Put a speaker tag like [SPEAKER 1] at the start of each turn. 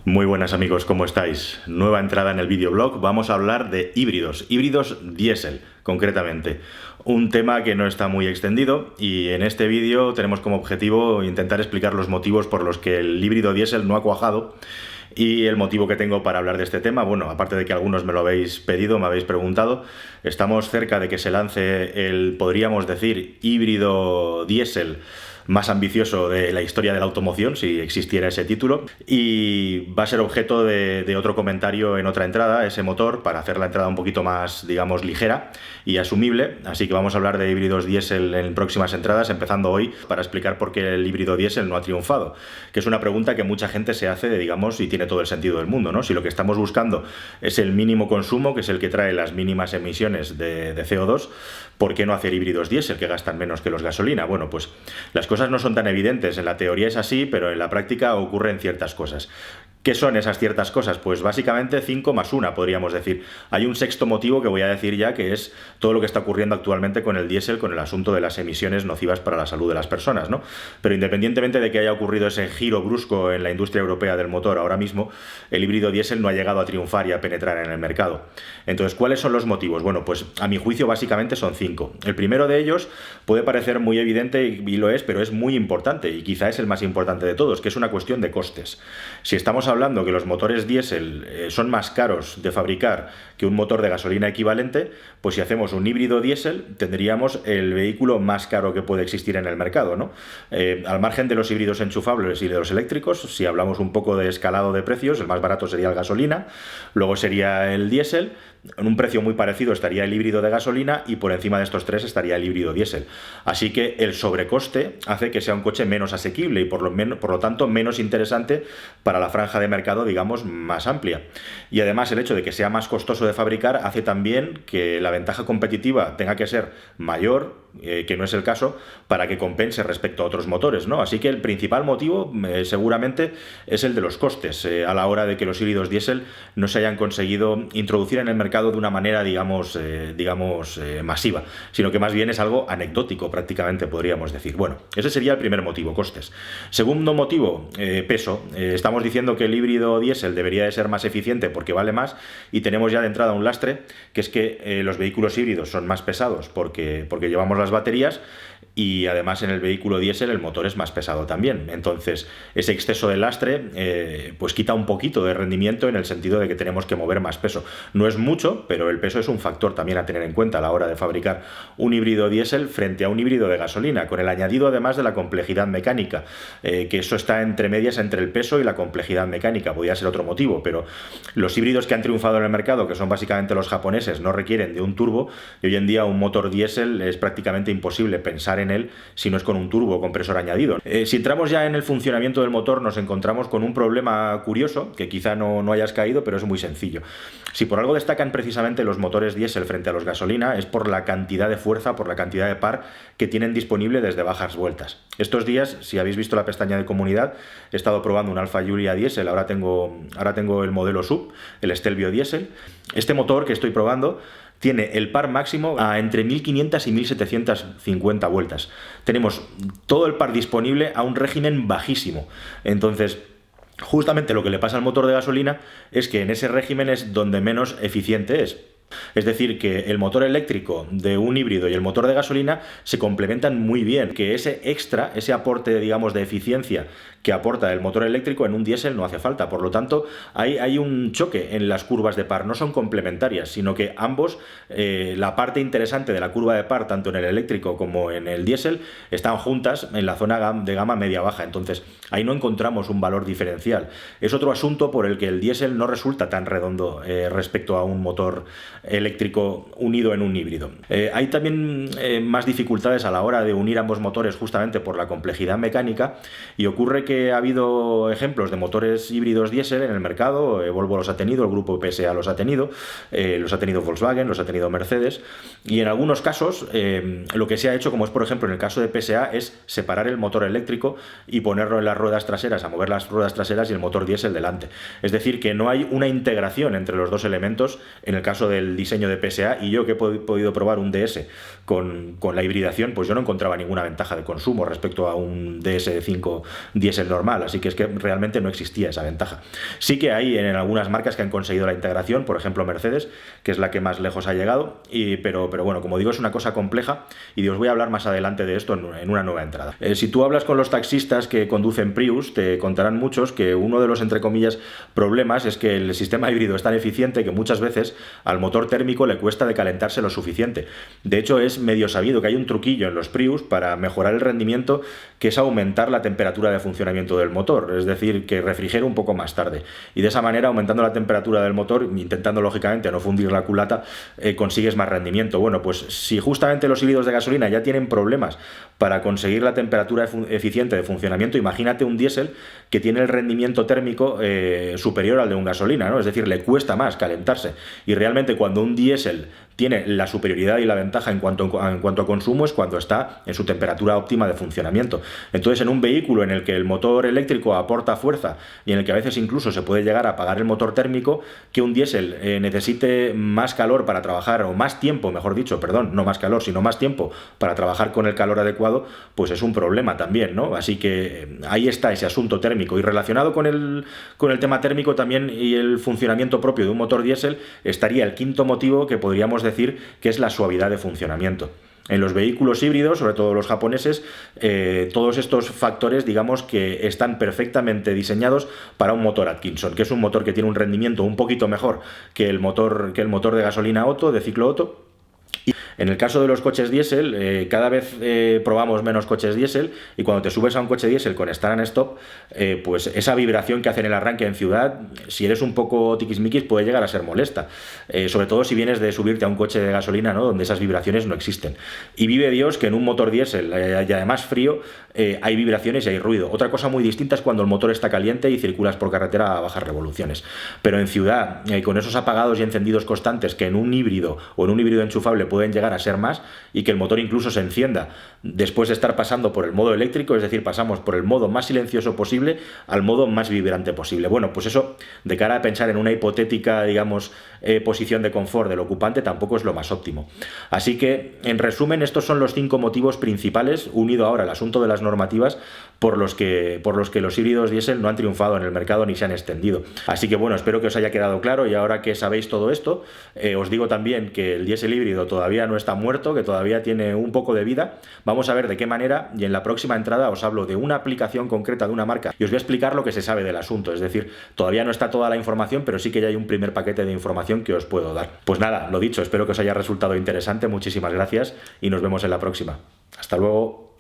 [SPEAKER 1] Muy buenas amigos, ¿cómo estáis? Nueva entrada en el videoblog, vamos a hablar de híbridos diésel concretamente. Un tema que no está muy extendido y en este vídeo tenemos como objetivo intentar explicar los motivos por los que el híbrido diésel no ha cuajado y el motivo que tengo para hablar de este tema. Bueno, aparte de que algunos me lo habéis pedido, me habéis preguntado, estamos cerca de que se lance el, podríamos decir, híbrido diésel más ambicioso de la historia de la automoción, si existiera ese título, y va a ser objeto de otro comentario en otra entrada, ese motor, para hacer la entrada un poquito más, digamos, ligera y asumible. Así que vamos a hablar de híbridos diésel en próximas entradas, empezando hoy, para explicar por qué el híbrido diésel no ha triunfado, que es una pregunta que mucha gente se hace, digamos, y tiene todo el sentido del mundo, ¿no? Si lo que estamos buscando es el mínimo consumo, que es el que trae las mínimas emisiones de CO2, ¿por qué no hacer híbridos diésel que gastan menos que los gasolina? Bueno, pues las cosas no son tan evidentes. En la teoría es así, pero en la práctica ocurren ciertas cosas. ¿Qué son esas ciertas cosas? Pues básicamente 5 más 1, podríamos decir. Hay un sexto motivo que voy a decir ya, que es todo lo que está ocurriendo actualmente con el diésel, con el asunto de las emisiones nocivas para la salud de las personas, ¿no? Pero independientemente de que haya ocurrido ese giro brusco en la industria europea del motor ahora mismo, el híbrido diésel no ha llegado a triunfar y a penetrar en el mercado. Entonces, ¿cuáles son los motivos? Bueno, pues a mi juicio básicamente son 5. El primero de ellos puede parecer muy evidente y lo es, pero es muy importante y quizá es el más importante de todos, que es una cuestión de costes. Si estamos hablando que los motores diésel son más caros de fabricar que un motor de gasolina equivalente, pues si hacemos un híbrido diésel tendríamos el vehículo más caro que puede existir en el mercado, ¿no? Al margen de los híbridos enchufables y de los eléctricos, si hablamos un poco de escalado de precios, el más barato sería el gasolina, luego sería el diésel. En un precio muy parecido estaría el híbrido de gasolina y por encima de estos tres estaría el híbrido diésel. Así que el sobrecoste hace que sea un coche menos asequible y por lo tanto menos interesante para la franja de mercado, digamos, más amplia. Y además el hecho de que sea más costoso de fabricar hace también que la ventaja competitiva tenga que ser mayor, que no es el caso, para que compense respecto a otros motores, ¿no? Así que el principal motivo seguramente es el de los costes, a la hora de que los híbridos diésel no se hayan conseguido introducir en el mercado de una manera, digamos, masiva, sino que más bien es algo anecdótico prácticamente, podríamos decir. Bueno, ese sería el primer motivo, costes. Segundo motivo, peso. Estamos diciendo que el híbrido diésel debería de ser más eficiente porque vale más y tenemos ya de entrada un lastre, que es que los vehículos híbridos son más pesados porque llevamos las baterías y además en el vehículo diésel el motor es más pesado también. Entonces ese exceso de lastre pues quita un poquito de rendimiento en el sentido de que tenemos que mover más peso. No es mucho, pero el peso es un factor también a tener en cuenta a la hora de fabricar un híbrido diésel frente a un híbrido de gasolina, con el añadido además de la complejidad mecánica, que eso está entre medias entre el peso y la complejidad mecánica. Podría ser otro motivo, pero los híbridos que han triunfado en el mercado, que son básicamente los japoneses, no requieren de un turbo y hoy en día un motor diésel es prácticamente imposible pensar en él si no es con un turbo o compresor añadido. Si entramos ya en el funcionamiento del motor, nos encontramos con un problema curioso, que quizá no hayas caído, pero es muy sencillo. Si por algo destacan precisamente los motores diésel frente a los gasolina, es por la cantidad de fuerza, por la cantidad de par que tienen disponible desde bajas vueltas. Estos días, si habéis visto la pestaña de comunidad, he estado probando un Alfa Giulia diésel, ahora tengo el modelo sub, el Stelvio diésel. Este motor que estoy probando tiene el par máximo a entre 1500 y 1750 vueltas. Tenemos todo el par disponible a un régimen bajísimo. Entonces, justamente lo que le pasa al motor de gasolina es que en ese régimen es donde menos eficiente es. Es decir, que el motor eléctrico de un híbrido y el motor de gasolina se complementan muy bien, que ese extra, ese aporte, digamos, de eficiencia que aporta el motor eléctrico en un diésel no hace falta. Por lo tanto, hay un choque en las curvas de par, no son complementarias, sino que ambos, la parte interesante de la curva de par, tanto en el eléctrico como en el diésel, están juntas en la zona de gama media-baja. Entonces, ahí no encontramos un valor diferencial. Es otro asunto por el que el diésel no resulta tan redondo respecto a un motor eléctrico unido en un híbrido. Hay también más dificultades a la hora de unir ambos motores justamente por la complejidad mecánica y ocurre que ha habido ejemplos de motores híbridos diésel en el mercado. Volvo los ha tenido, el grupo PSA los ha tenido Volkswagen, los ha tenido Mercedes y en algunos casos lo que se ha hecho, como es por ejemplo en el caso de PSA, es separar el motor eléctrico y ponerlo en las ruedas traseras, a mover las ruedas traseras y el motor diésel delante. Es decir, que no hay una integración entre los dos elementos en el caso del el diseño de PSA, y yo que he podido probar un DS con la hibridación, pues yo no encontraba ninguna ventaja de consumo respecto a un DS5 diésel normal, así que es que realmente no existía esa ventaja. Sí que hay en algunas marcas que han conseguido la integración, por ejemplo Mercedes, que es la que más lejos ha llegado, pero bueno, como digo, es una cosa compleja y os voy a hablar más adelante de esto en una nueva entrada. Si tú hablas con los taxistas que conducen Prius, te contarán muchos que uno de los, entre comillas, problemas es que el sistema híbrido es tan eficiente que muchas veces al motor térmico le cuesta decalentarse lo suficiente. De hecho, es medio sabido que hay un truquillo en los Prius para mejorar el rendimiento, que es aumentar la temperatura de funcionamiento del motor, es decir, que refrigere un poco más tarde. Y de esa manera, aumentando la temperatura del motor, intentando lógicamente no fundir la culata, consigues más rendimiento. Bueno, pues si justamente los híbridos de gasolina ya tienen problemas para conseguir la temperatura eficiente de funcionamiento, imagínate un diésel que tiene el rendimiento térmico superior al de un gasolina, ¿no? Es decir, le cuesta más calentarse. Y realmente cuando un diésel tiene la superioridad y la ventaja en cuanto a consumo es cuando está en su temperatura óptima de funcionamiento. Entonces, en un vehículo en el que el motor eléctrico aporta fuerza y en el que a veces incluso se puede llegar a apagar el motor térmico, que un diésel necesite más calor para trabajar, o más tiempo, mejor dicho, perdón, no más calor, sino más tiempo para trabajar con el calor adecuado, pues es un problema también, ¿no? Así que ahí está ese asunto térmico. Y relacionado con el tema térmico también y el funcionamiento propio de un motor diésel, estaría el quinto motivo, que podríamos decir que es la suavidad de funcionamiento. En los vehículos híbridos, sobre todo los japoneses, todos estos factores, digamos que están perfectamente diseñados para un motor Atkinson, que es un motor que tiene un rendimiento un poquito mejor que el motor de gasolina Otto, de ciclo Otto. En el caso de los coches diésel, cada vez probamos menos coches diésel, y cuando te subes a un coche diésel con Start and Stop, pues esa vibración que hace en el arranque en ciudad, si eres un poco tiquismiquis, puede llegar a ser molesta, sobre todo si vienes de subirte a un coche de gasolina, ¿no?, donde esas vibraciones no existen. Y vive Dios que en un motor diésel, y además frío, hay vibraciones y hay ruido. Otra cosa muy distinta es cuando el motor está caliente y circulas por carretera a bajas revoluciones. Pero en ciudad, con esos apagados y encendidos constantes que en un híbrido o en un híbrido enchufable pueden llegar a ser más, y que el motor incluso se encienda después de estar pasando por el modo eléctrico, es decir, pasamos por el modo más silencioso posible al modo más vibrante posible. Bueno, pues eso, de cara a pensar en una hipotética, digamos, posición de confort del ocupante, tampoco es lo más óptimo. Así que, en resumen, estos son los 5 motivos principales, unido ahora al asunto de las normativas, por los que los híbridos diésel no han triunfado en el mercado ni se han extendido. Así que bueno, espero que os haya quedado claro, y ahora que sabéis todo esto, os digo también que el diésel híbrido todavía no está muerto, que todavía tiene un poco de vida. Vamos a ver de qué manera, y en la próxima entrada os hablo de una aplicación concreta de una marca y os voy a explicar lo que se sabe del asunto. Es decir, todavía no está toda la información, pero sí que ya hay un primer paquete de información que os puedo dar. Pues nada, lo dicho, espero que os haya resultado interesante, muchísimas gracias y nos vemos en la próxima. Hasta luego.